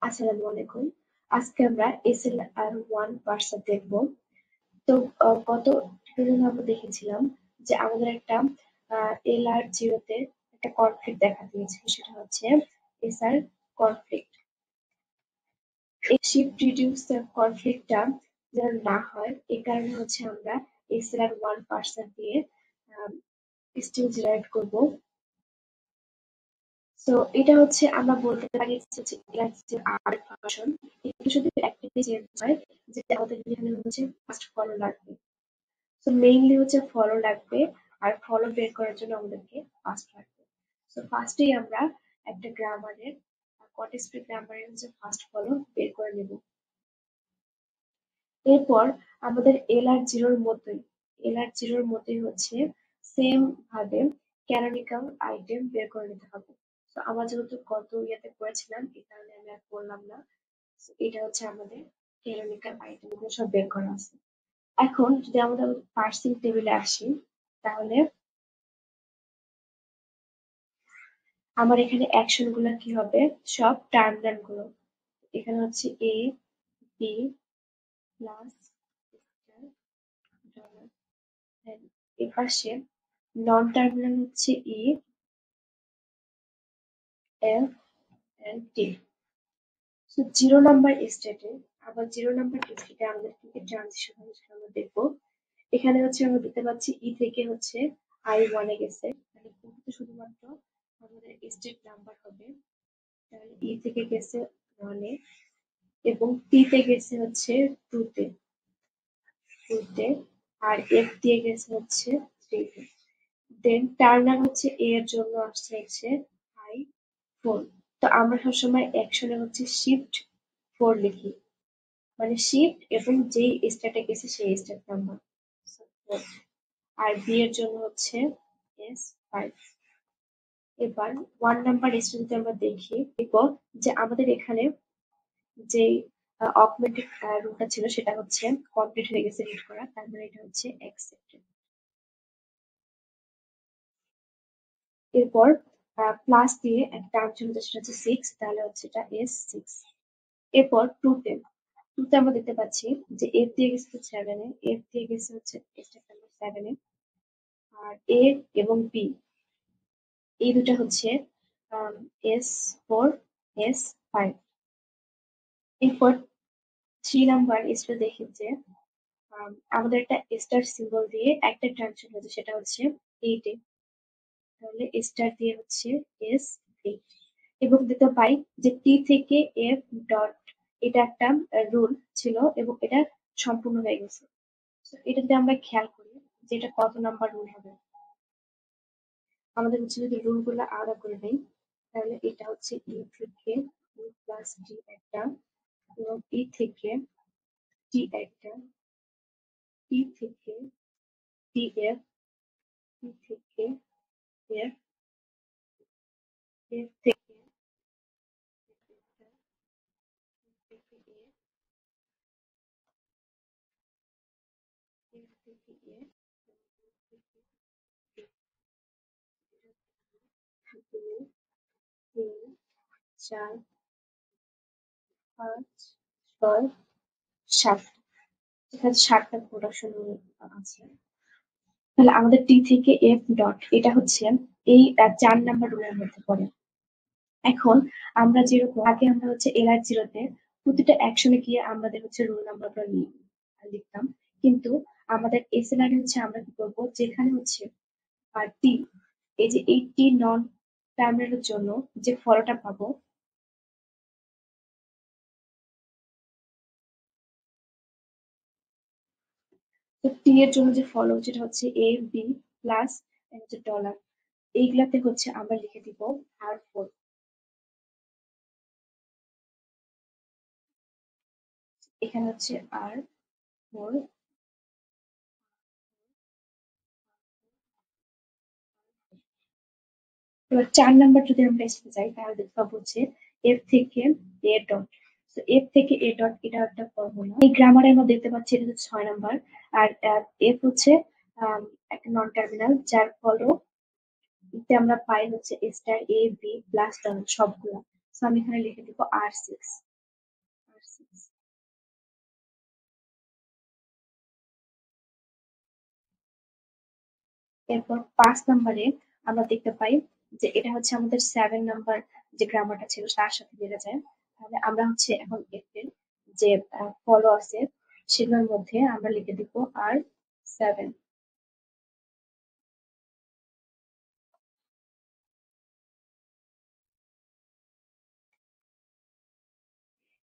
আসসালামু আলাইকুম। আজকে আমরা SLR1 পার্সার দেখবো। তো গত টিউটোরিয়ালে আমরা দেখেছিলাম যে আমাদের একটা LR0 তে একটা কনফ্লিক্ট দেখা দিয়েছিল, সেটা হচ্ছে SR কনফ্লিক্ট। এই শিফট রিডিউস কনফ্লিক্টটা যেন না হয়, এই কারণে হচ্ছে আমরা SLR1 পার্সার দিয়ে স্ট্রিং জেনারেট করবো। তো এটা হচ্ছে আমরা বলতে পারি যে এলার্জির আর ভার্সন একটু শুধু একটাই চেঞ্জ হয়, যে আমাদের এখানে হচ্ছে ফার্স্ট ফলো লাগবে। তো মেইনলি হচ্ছে ফলো লাগবে, আর ফলো বের করার জন্য আমাদেরকে ফার্স্ট লাগবে। তো ফার্স্টেই আমরা একটা গ্রামারের কটেস্ট্রি গ্রামারের হচ্ছে ফার্স্ট ফলো বের করে নেব। এরপর আমাদের এল আর জিরোর মতোই হচ্ছে সেম ভাবে ক্যানোনিকাল আইটেম বের করে নিতে হবে। তো আমরা যেহেতু গত ইয়েতে করেছিলাম, এই কারণে আমি আর করলাম না। So, এটা হচ্ছে আমাদের ক্যানোনিকাল আইটেম, এগুলো সব বের করা আছে। এখন যদি আমাদের পার্সিং টেবিলে আসি, তাহলে আমার এখানে অ্যাকশন গুলো কি হবে, সব টার্মিনাল গুলো। এখানে হচ্ছে এ, বি প্লাস ডলার, এর পাশে নন টার্মিনাল হচ্ছে ই, এফ এন্ড টি। তো 0 নাম্বার স্টেটে, আবার 0 নাম্বার স্টেটে আমাদের কি কি ট্রানজিশন হবে সেটা আমরা দেখবো। এখানে হচ্ছে আমরা দেখতে পাচ্ছি ই থেকে হচ্ছে I1 এ গেছে, তাহলে কিন্তু শুধুমাত্র আমাদের স্টেট নাম্বার হবে। তাহলে ই থেকে গেছে 1 এ, এবং টি তে গেছে হচ্ছে 2 তে, আর এফ দিয়ে গেছে হচ্ছে 3 তে। দেন টার্নার হচ্ছে এ এর জন্য আসছে হচ্ছে I4। তো আমরা সবসময় অ্যাকশনে হচ্ছে শিফট 4 লিখি, মানে শিফট এবং যেই স্টেটে গেছে সেই স্টেট নাম্বার। আর বি এর জন্য হচ্ছে S5। এবার 1 নাম্বার স্টেটে আমরা দেখব যে আমাদের এখানে যে অগমেন্টেড রুলটা ছিল সেটা হচ্ছে কমপ্লিট হয়ে গেছে রিড করা, তার মানে এটা হচ্ছে অ্যাকসেপ্টেড। এরপর প্লাস দিয়ে একটা টার্ম ছিল সেটা হচ্ছে 6, তাহলে হচ্ছে এটা S6। এরপর 2 তে আমরা দেখতে পাচ্ছি যে এফ দিয়ে গেছে হচ্ছে 7 এ, এফ দিয়ে গেছে হচ্ছে স্টেপ নাম্বার 7 এ, আর এ এবং বি এই দুটো হচ্ছে S4 S5। এরপর 3 নাম্বার স্টেপ দেখি যে আমাদের একটা স্টার সিম্বল দিয়ে একটা ট্রানজিশন হয়েছে, সেটা হচ্ছে 8 এ, তাহলে স্টার দিয়ে হচ্ছে S8। এবং দেখতে পাই যে টি থেকে এফ ডট, এটা একটা রুল ছিল এবং এটা সম্পূর্ণ হয়ে গেছে। তো এটা যদি আমরা খেয়াল করি যে এটা কত নাম্বার রুল হবে, আমাদের হচ্ছে যদি রুল গুলো আলাদা করে দেই, তাহলে এটা হচ্ছে ই থেকে ই প্লাস ডি একটা, এবং ই থেকে টি একটা, টি থেকে টি এফ, টি থেকে এফ, এফ থেকে থেকে এ, এফ থেকে এ, দুই, তিন, 4, 5, 6, 7। এখানে 7টা প্রোডাকশন আছে। তাহলে আমাদের টি থেকে এফ ডট এটা হচ্ছে এই 4 নাম্বার রুলের মধ্যে পড়ে। এখন আমরা যেরকম আগে আমরা হচ্ছে LR0 তে প্রতিটা অ্যাকশনে গিয়ে আমাদের হচ্ছে রোল নাম্বারটা লিখতাম, কিন্তু আমাদের SLR হচ্ছে আমরা কি করবো, যেখানে হচ্ছে টি, এই যে এই টি নন টার্মিনালের জন্য যে ফলোটা পাবো, তো টি এর জন্য যে ফলো যেটা হচ্ছে এ বি প্লাস হচ্ছে ডলার, এইগুলাতে হচ্ছে আমরা লিখে দিব R4। এখানে হচ্ছে R4। এবার 4 নাম্বার যদি আমরা এসে যাই, তাহলে দেখতে পাবো হচ্ছে এফ থেকে এ ডট। তো এফ থেকে এ ডট এটা একটা ফর্মুলা, এই গ্রামারে আমরা দেখতে পাচ্ছি এটা হচ্ছে 6 নাম্বার। আর এফ হচ্ছে একটা নন টার্মিনাল, যার ফলো তে আমরা পাই হচ্ছে star A B plus dollar সবগুলা। তো আমি এখানে লিখে দিব R6। এরপর 5 নম্বরে আমরা দেখতে পাই যে এটা হচ্ছে আমাদের 7 নাম্বার যে গ্রামারটা ছিল তার সাথে বেড়ে যায়। তাহলে আমরা হচ্ছে এখন এর যে ফলো আছে সেগুলোর মধ্যে আমরা লিখে দিব R7।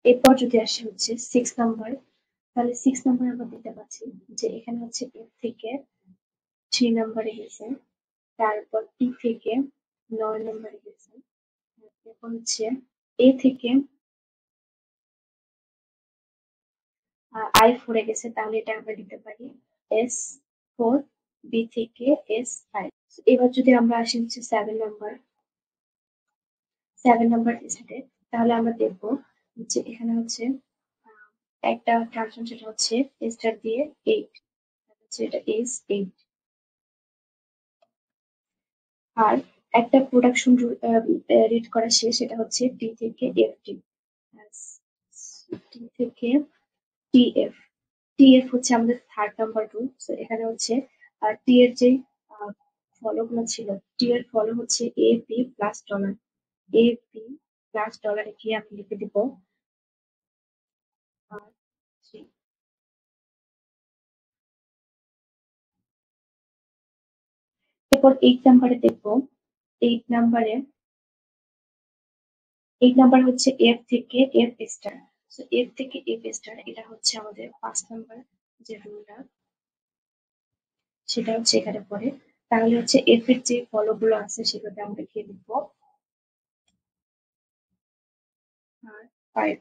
এরপর যদি আসি হচ্ছে 6 নাম্বার, তাহলে 6 নাম্বার আমরা দেখতে পাচ্ছি যে এখানে হচ্ছে এফ থেকে 3 নাম্বারে গেছে, তারপর টি থেকে 9 নাম্বারে গেছে, এখন হচ্ছে এ থেকে I4-এ গেছে, তাহলে এটা আমরা দিতে পারি S4, বি থেকে S5। এবার যদি আমরা আসি হচ্ছে 7 নাম্বার, 7 নাম্বার স্টেটে, তাহলে আমরা দেখবো যে এখানে হচ্ছে আহ, একটা ট্রানজিশন সেটা হচ্ছে স্টার দিয়ে 8, হচ্ছে এটা S8। আর একটা প্রোডাকশন রিড করা শেষ, সেটা হচ্ছে টি থেকে এফটি, টি থেকে টিএফ। টিএফ হচ্ছে আমাদের 3rd নাম্বার রুল। তো এখানে হচ্ছে টি এর যে ফলো গুলো ছিল, টি এর ফলো হচ্ছে A P plus dollar, A P plus ডলারে গিয়ে আমি লিখে দিব আর। এরপর 8 নাম্বারে দেখবো, 8 নাম্বারে 8 নাম্বার হচ্ছে এফ থেকে এফ স্টার। তো এফ থেকে এফ স্টার এটা হচ্ছে আমাদের 5 নাম্বার যে রুলটা, সেটা হচ্ছে এখানে পড়ে। তাহলে হচ্ছে এফ এর যে ফলো গুলো আছে সেগুলোতে আমরা লিখে দিব আর 5।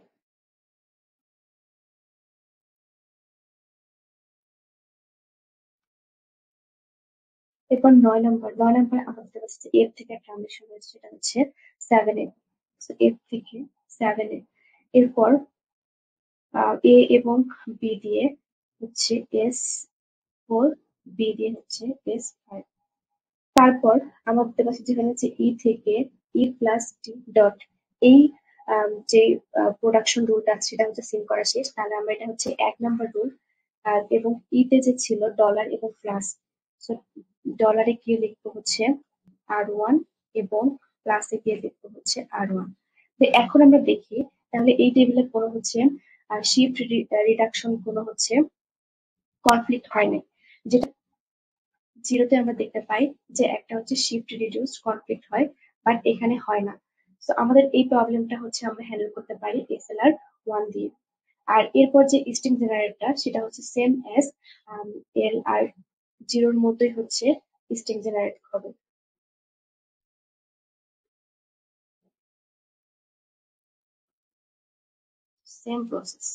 এরপর 9 নাম্বার, 9 নাম্বার আমরা দেখতে পাচ্ছি যে এফ থেকে একটা ট্রানজেকশন রয়েছে, সেটা হচ্ছে 7-এ। তো এফ থেকে 7-এ, এরপর এ এবং বি দিয়ে হচ্ছে S4, বি দিয়ে হচ্ছে S5। তারপর আমরা দেখতে পাচ্ছি যেখানে হচ্ছে ই থেকে ই প্লাস টি ডট, এই যে প্রোডাকশন রুলটা আছে সেটা হচ্ছে সিন করা শেষ, তাহলে আমরা এটা হচ্ছে 1 নাম্বার রুল। এবং ইতে যে ছিল ডলার এবং প্লাস, ডলারে গিয়ে লিখবো হচ্ছে R1 এবং প্লাসে গিয়ে লিখবো হচ্ছে R1। তো এখন আমরা দেখি তাহলে এই টেবিলে কোনো হচ্ছে শিফট রিডাকশন কোনো হচ্ছে কনফ্লিক্ট হয় নাই, যেটা জিরোতে আমরা দেখতে পাই যে একটা হচ্ছে শিফট রিডিউস কনফ্লিক্ট হয়, বাট এখানে হয় না। তো আমাদের এই প্রবলেমটা হচ্ছে আমরা হ্যান্ডেল করতে পারি SLR1 দিয়ে। আর এরপর যে স্ট্রিং জেনারেটরটা সেটা হচ্ছে সেম অ্যাজ এল আর জিরোর মতোই হচ্ছে স্ট্রিং জেনারেট হবে, সেম প্রসেস।